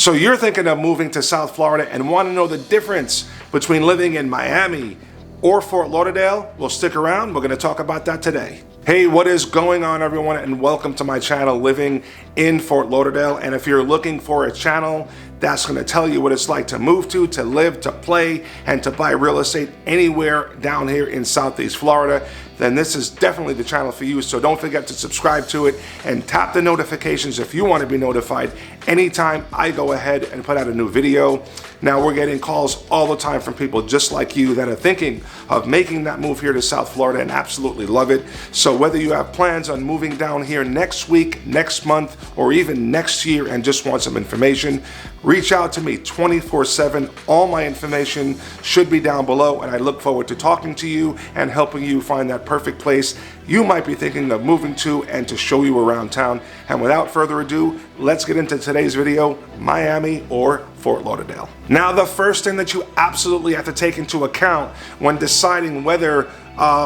So you're thinking of moving to South Florida and want to know the difference between living in Miami or Fort Lauderdale? Well, stick around. We're going to talk about that today. Hey, what is going on, everyone, and welcome to my channel, Living in Fort Lauderdale. And if you're looking for a channel that's going to tell you what it's like to move to live, to play, and to buy real estate anywhere down here in Southeast Florida, then this is definitely the channel for you. So don't forget to subscribe to it and tap the notifications if you want to be notified anytime I go ahead and put out a new video. Now, we're getting calls all the time from people just like you that are thinking of making that move here to South Florida and absolutely love it. So whether you have plans on moving down here next week, next month, or even next year and just want some information, reach out to me 24/7. All my information should be down below, and I look forward to talking to you and helping you find that perfect place you might be thinking of moving to and to show you around town. And without further ado, let's get into today's video, Miami or Fort Lauderdale. Now, the first thing that you absolutely have to take into account when deciding whether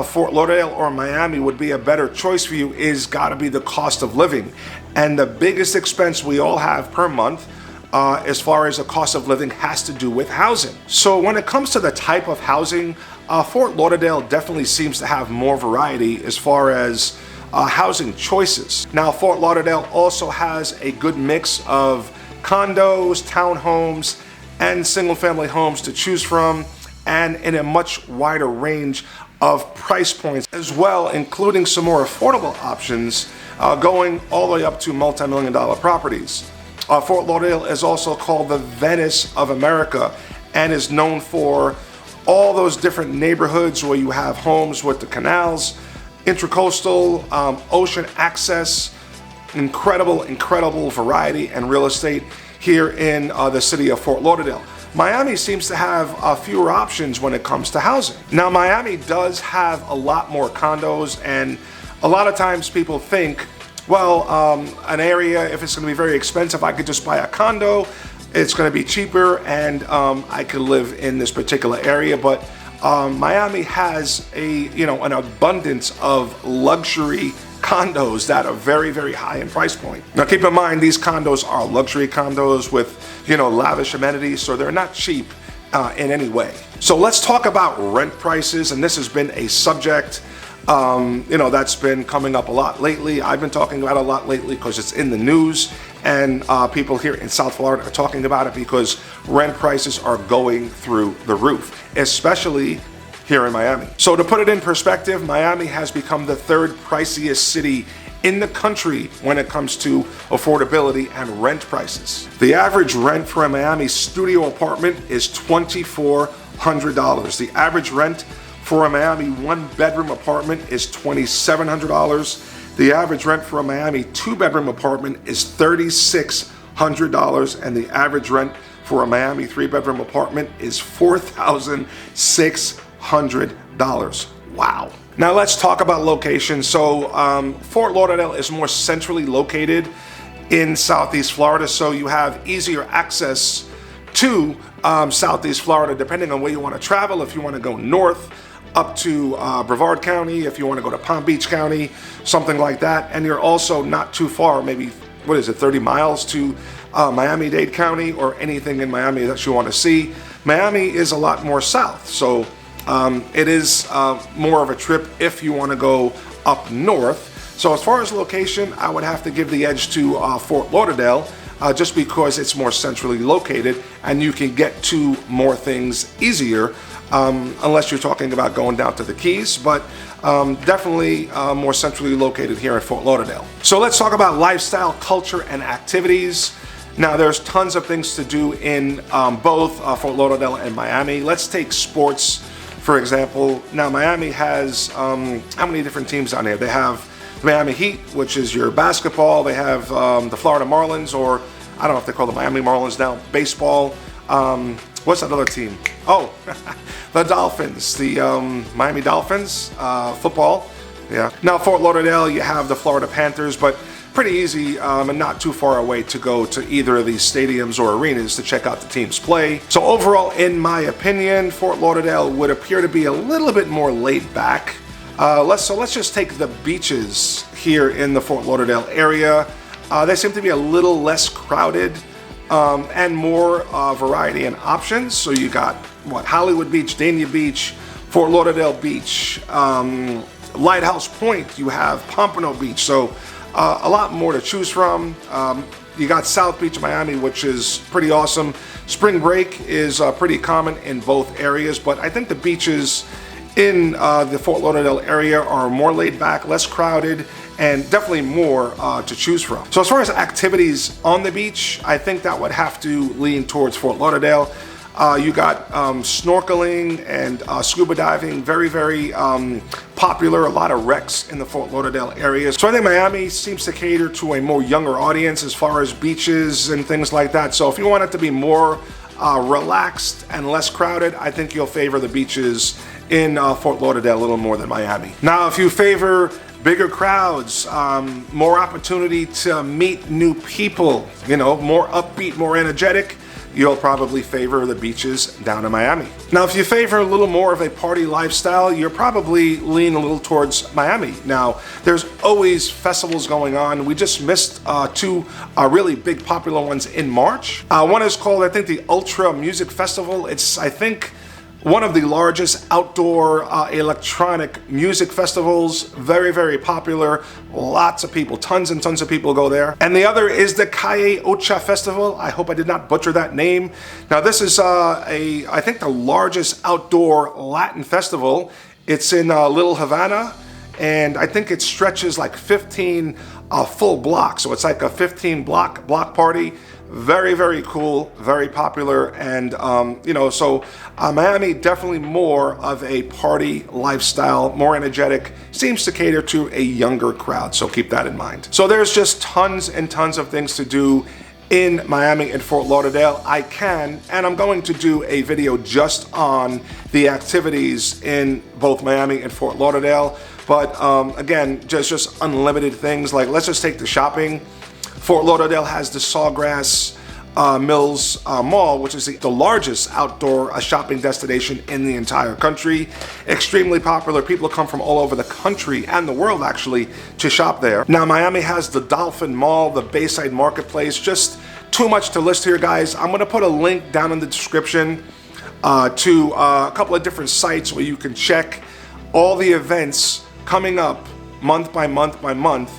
Fort Lauderdale or Miami would be a better choice for you is got to be the cost of living. And the biggest expense we all have per month as far as the cost of living has to do with housing. So when it comes to the type of housing, Fort Lauderdale definitely seems to have more variety as far as housing choices. Now, Fort Lauderdale also has a good mix of condos, townhomes, and single-family homes to choose from, and in a much wider range of price points as well, including some more affordable options going all the way up to multi-million-dollar properties. Fort Lauderdale is also called the Venice of America and is known for all those different neighborhoods where you have homes with the canals, intracoastal, ocean access, incredible variety and real estate here in the city of Fort Lauderdale. Miami seems to have fewer options when it comes to housing. Now, Miami does have a lot more condos, and a lot of times people think, well, an area, if it's going to be very expensive, I could just buy a condo. It's going to be cheaper, and I could live in this particular area. But Miami has an abundance of luxury condos that are very high in price point. Now, keep in mind, these condos are luxury condos with lavish amenities, so they're not cheap in any way. So let's talk about rent prices, and this has been a subject that's been coming up a lot lately. I've been talking about it a lot lately because it's in the news, and people here in South Florida are talking about it because rent prices are going through the roof, especially here in Miami. So to put it in perspective, Miami has become the third priciest city in the country when it comes to affordability and rent prices. The average rent for a Miami studio apartment is $2,400. The average rent for a Miami one-bedroom apartment is $2,700. The average rent for a Miami two-bedroom apartment is $3,600, and the average rent for a Miami three-bedroom apartment is $4,600. Wow. Now let's talk about location. So Fort Lauderdale is more centrally located in Southeast Florida, so you have easier access to Southeast Florida depending on where you want to travel. If you want to go north up to Brevard County, if you want to go to Palm Beach County, something like that, and you're also not too far, maybe 30 miles to Miami-Dade County or anything in Miami that you want to see. Miami is a lot more south, so it is more of a trip if you want to go up north. So as far as location, I would have to give the edge to Fort Lauderdale just because it's more centrally located and you can get to more things easier, unless you're talking about going down to the Keys, but definitely more centrally located here in Fort Lauderdale. So let's talk about lifestyle, culture, and activities. Now, there's tons of things to do in both Fort Lauderdale and Miami. Let's take sports, for example. Now, Miami has how many different teams down here? They have the Miami Heat, which is your basketball. They have the Florida Marlins, or I don't know if they call the Miami Marlins now, baseball. What's that other team? Oh, the Dolphins, the Miami Dolphins, football. Yeah. Now, Fort Lauderdale, you have the Florida Panthers, but pretty easy and not too far away to go to either of these stadiums or arenas to check out the teams play. So overall, in my opinion, Fort Lauderdale would appear to be a little bit more laid back. Let's just take the beaches here in the Fort Lauderdale area. They seem to be a little less crowded and more variety and options. So you got Hollywood Beach, Dania Beach, Fort Lauderdale Beach, Lighthouse Point, you have Pompano Beach. So a lot more to choose from. You got South Beach, Miami, which is pretty awesome. Spring break is pretty common in both areas, but I think the beaches in the Fort Lauderdale area are more laid back, less crowded, and definitely more to choose from. So as far as activities on the beach, I think that would have to lean towards Fort Lauderdale. You got snorkeling and scuba diving, very, very popular, a lot of wrecks in the Fort Lauderdale area. So I think Miami seems to cater to a more younger audience as far as beaches and things like that. So if you want it to be more relaxed and less crowded, I think you'll favor the beaches in Fort Lauderdale a little more than Miami. Now, if you favor bigger crowds, more opportunity to meet new people, you know, more upbeat, more energetic, you'll probably favor the beaches down in Miami. Now, if you favor a little more of a party lifestyle, you're probably leaning a little towards Miami. Now, there's always festivals going on. We just missed two really big popular ones in March. One is called, I think, the Ultra Music Festival. It's, I think, one of the largest outdoor electronic music festivals. Very, very popular. Lots of people, tons and tons of people go there. And the other is the Calle Ocha Festival. I hope I did not butcher that name. Now, this is I think the largest outdoor Latin festival. It's in Little Havana, and I think it stretches like 15 full blocks. So it's like a 15 block party. Very, very cool, very popular, and you know, so Miami definitely more of a party lifestyle, more energetic, seems to cater to a younger crowd, so keep that in mind. So there's just tons and tons of things to do in Miami and Fort Lauderdale. I can, and I'm going to do a video just on the activities in both Miami and Fort Lauderdale, but again, just unlimited things. Like, let's just take the shopping. Fort Lauderdale has the Sawgrass Mills Mall, which is the largest outdoor shopping destination in the entire country. Extremely popular. People come from all over the country and the world, actually, to shop there. Now, Miami has the Dolphin Mall, the Bayside Marketplace. Just too much to list here, guys. I'm going to put a link down in the description to a couple of different sites where you can check all the events coming up month by month by month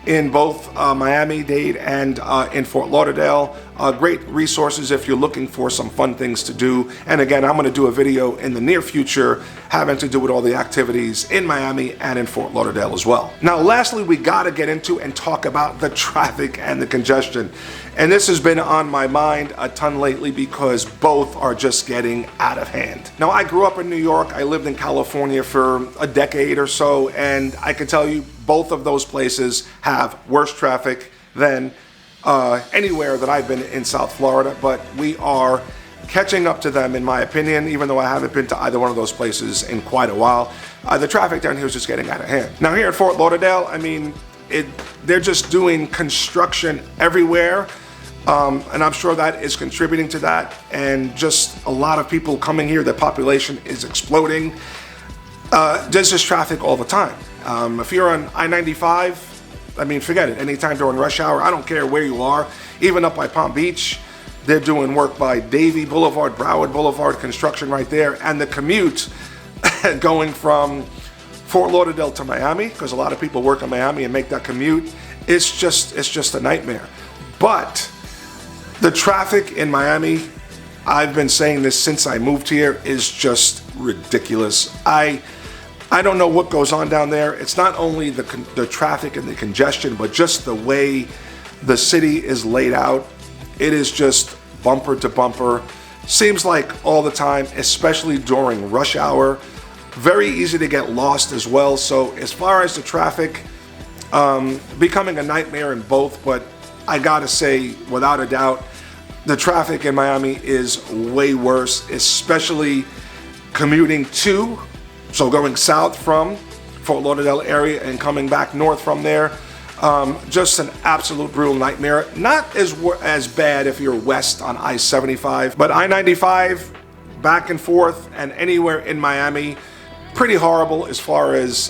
in both Miami-Dade and in Fort Lauderdale. Great resources if you're looking for some fun things to do. And again, I'm going to do a video in the near future having to do with all the activities in Miami and in Fort Lauderdale as well. Now, lastly, we got to get into and talk about the traffic and the congestion. And this has been on my mind a ton lately because both are just getting out of hand. Now, I grew up in New York. I lived in California for a decade or so, and I can tell you both of those places have worse traffic than anywhere that I've been in South Florida, but we are catching up to them, in my opinion, even though I haven't been to either one of those places in quite a while. The traffic down here is just getting out of hand. Now, here at Fort Lauderdale, I mean, they're just doing construction everywhere, and I'm sure that is contributing to that, and just a lot of people coming here. The population is exploding. There's just traffic all the time. If you're on I-95, I mean, forget it. Anytime during rush hour, I don't care where you are, even up by Palm Beach, they're doing work by Davie Boulevard, Broward Boulevard, construction right there. And the commute going from Fort Lauderdale to Miami, because a lot of people work in Miami and make that commute, it's just a nightmare. But the traffic in Miami, I've been saying this since I moved here, is just ridiculous. I don't know what goes on down there. It's not only the traffic and the congestion, but just the way the city is laid out. It is just bumper to bumper. Seems like all the time, especially during rush hour. Very easy to get lost as well. So as far as the traffic, becoming a nightmare in both, but I gotta say, without a doubt, the traffic in Miami is way worse, especially commuting to, so going south from Fort Lauderdale area and coming back north from there. Just an absolute brutal nightmare. Not as bad if you're west on I-75, but I-95 back and forth and anywhere in Miami, pretty horrible as far as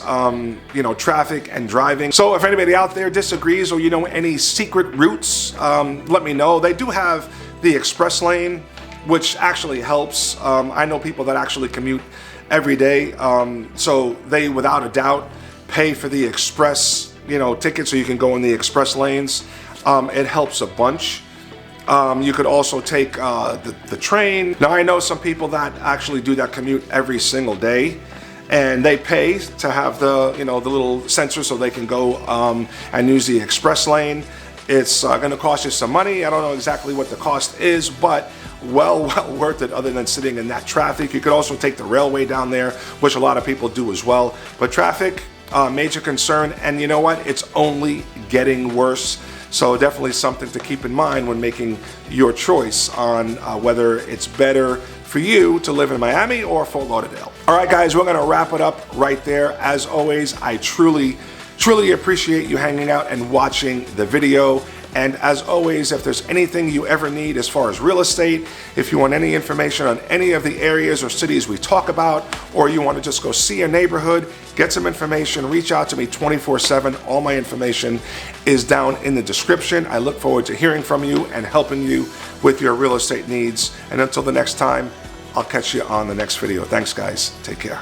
you know, traffic and driving. So if anybody out there disagrees or you know any secret routes, let me know. They do have the express lane, which actually helps. I know people that actually commute every day, so they without a doubt pay for the express, ticket so you can go in the express lanes. It helps a bunch. You could also take the train. Now I know some people that actually do that commute every single day, and they pay to have the the little sensor so they can go and use the express lane. It's going to cost you some money. I don't know exactly what the cost is, but well worth it other than sitting in that traffic. You could also take the railway down there, which a lot of people do as well. But traffic, major concern, and you know what? It's only getting worse. So definitely something to keep in mind when making your choice on whether it's better for you to live in Miami or Fort Lauderdale. All right, guys, we're gonna wrap it up right there. As always, I truly appreciate you hanging out and watching the video. And as always, if there's anything you ever need as far as real estate, if you want any information on any of the areas or cities we talk about, or you want to just go see a neighborhood, get some information, reach out to me 24/7. All my information is down in the description. I look forward to hearing from you and helping you with your real estate needs. And until the next time, I'll catch you on the next video. Thanks, guys. Take care.